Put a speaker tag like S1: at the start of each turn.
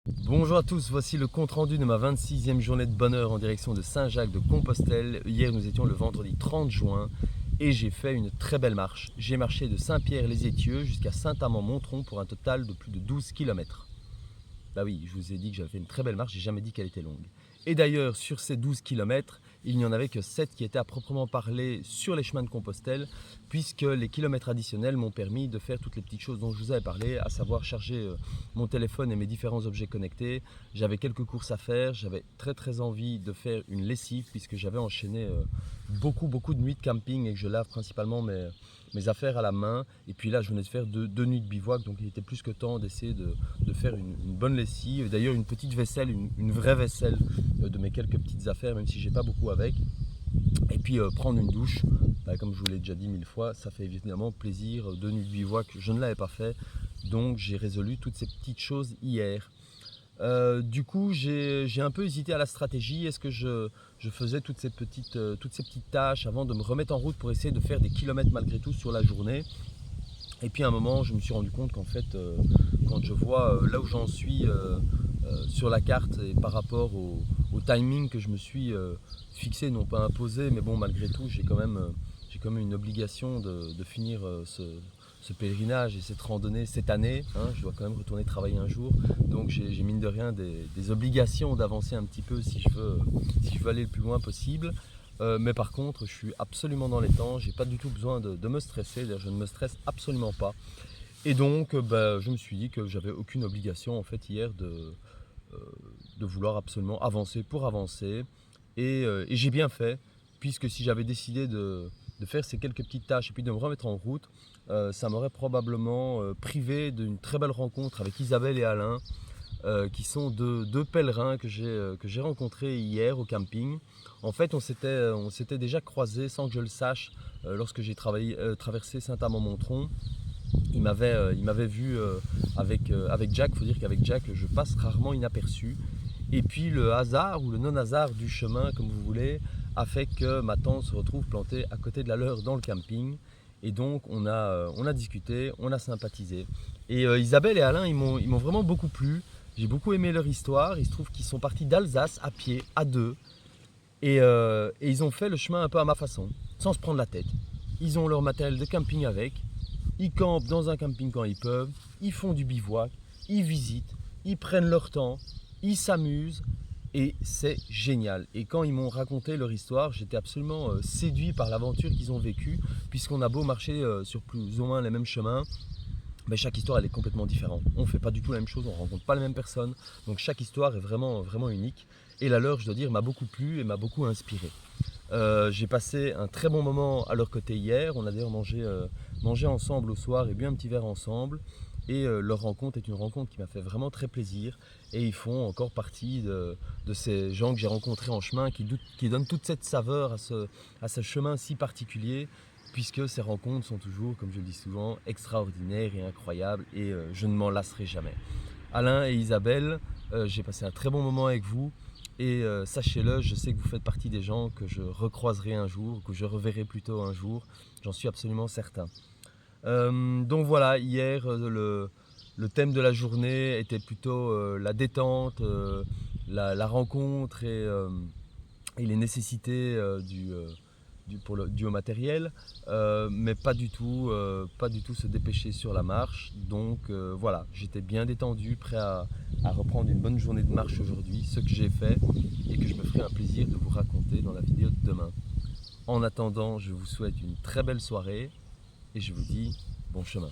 S1: Bonjour à tous, voici le compte-rendu de ma 26e journée de bonheur en direction de Saint-Jacques-de-Compostelle. Hier nous étions le vendredi 30 juin et j'ai fait une très belle marche. J'ai marché de Saint-Pierre-les-Étieux jusqu'à Saint-Amand-Montrond pour un total de plus de 12 km. Bah oui, je vous ai dit que j'avais fait une très belle marche, j'ai jamais dit qu'elle était longue. Et d'ailleurs, sur ces 12 km, il n'y en avait que 7 qui étaient à proprement parler sur les chemins de Compostelle, puisque les kilomètres additionnels m'ont permis de faire toutes les petites choses dont je vous avais parlé, à savoir charger mon téléphone et mes différents objets connectés. J'avais quelques courses à faire, j'avais très envie de faire une lessive, puisque j'avais enchaîné beaucoup de nuits de camping et que je lave principalement mes affaires à la main. Et puis là, je venais de faire deux nuits de bivouac, donc il était plus que temps d'essayer de faire une bonne lessive. D'ailleurs, une petite vaisselle, une vraie vaisselle de mes quelques petites affaires, même si j'ai pas beaucoup avec. Et puis prendre une douche, comme je vous l'ai déjà dit 1000 fois, ça fait évidemment plaisir. 2 nuits de bivouac, je ne l'avais pas fait, donc j'ai résolu toutes ces petites choses hier. Du coup, j'ai un peu hésité à la stratégie. Est-ce que je faisais toutes ces petites tâches avant de me remettre en route pour essayer de faire des kilomètres malgré tout sur la journée? Et puis à un moment, je me suis rendu compte qu'en fait, quand je vois là où j'en suis sur la carte et par rapport au timing que je me suis fixé, non pas imposé, mais bon, malgré tout, j'ai quand même une obligation de finir ce pèlerinage et cette randonnée cette année. Hein. Je dois quand même retourner travailler un jour, donc j'ai mine de rien des obligations d'avancer un petit peu si je veux aller le plus loin possible. Mais par contre, je suis absolument dans les temps, j'ai pas du tout besoin de me stresser, d'ailleurs je ne me stresse absolument pas. Et donc, je me suis dit que j'avais aucune obligation en fait hier euh, de vouloir absolument avancer pour avancer. Et j'ai bien fait, puisque si j'avais décidé de faire ces quelques petites tâches et puis de me remettre en route, ça m'aurait probablement privé d'une très belle rencontre avec Isabelle et Alain, qui sont deux pèlerins que j'ai rencontrés hier au camping. En fait, on s'était déjà croisés sans que je le sache lorsque j'ai traversé Saint-Amand-Montrond. Il m'avait vu avec Jack. Il faut dire qu'avec Jack, je passe rarement inaperçu. Et puis le hasard ou le non-hasard du chemin, comme vous voulez, a fait que ma tente se retrouve plantée à côté de la leur dans le camping. Et donc on a discuté, on a sympathisé. Et Isabelle et Alain, ils m'ont vraiment beaucoup plu. J'ai beaucoup aimé leur histoire. Il se trouve qu'ils sont partis d'Alsace à pied, à deux. Et ils ont fait le chemin un peu à ma façon, sans se prendre la tête. Ils ont leur matériel de camping avec. Ils campent dans un camping quand ils peuvent. Ils font du bivouac. Ils visitent. Ils prennent leur temps. Ils s'amusent. Et c'est génial. Et quand ils m'ont raconté leur histoire, j'étais absolument séduit par l'aventure qu'ils ont vécue, puisqu'on a beau marcher sur plus ou moins les mêmes chemins, mais chaque histoire elle est complètement différente. On ne fait pas du tout la même chose, on ne rencontre pas les mêmes personnes, donc chaque histoire est vraiment unique. Et la leur, je dois dire, m'a beaucoup plu et m'a beaucoup inspiré. J'ai passé un très bon moment à leur côté hier, on a d'ailleurs mangé ensemble au soir et bu un petit verre ensemble. Et leur rencontre est une rencontre qui m'a fait vraiment très plaisir. Et ils font encore partie de ces gens que j'ai rencontrés en chemin qui donnent toute cette saveur à ce chemin si particulier, puisque ces rencontres sont toujours, comme je le dis souvent, extraordinaires et incroyables, et je ne m'en lasserai jamais. Alain et Isabelle, j'ai passé un très bon moment avec vous, et sachez-le, je sais que vous faites partie des gens que je recroiserai un jour, que je reverrai plutôt un jour, j'en suis absolument certain. Donc voilà, hier, le thème de la journée était plutôt la détente, la rencontre et les nécessités dû au matériel, mais pas du tout se dépêcher sur la marche. Donc voilà, j'étais bien détendu, prêt à reprendre une bonne journée de marche aujourd'hui, ce que j'ai fait et que je me ferai un plaisir de vous raconter dans la vidéo de demain. En attendant, je vous souhaite une très belle soirée et je vous dis bon chemin.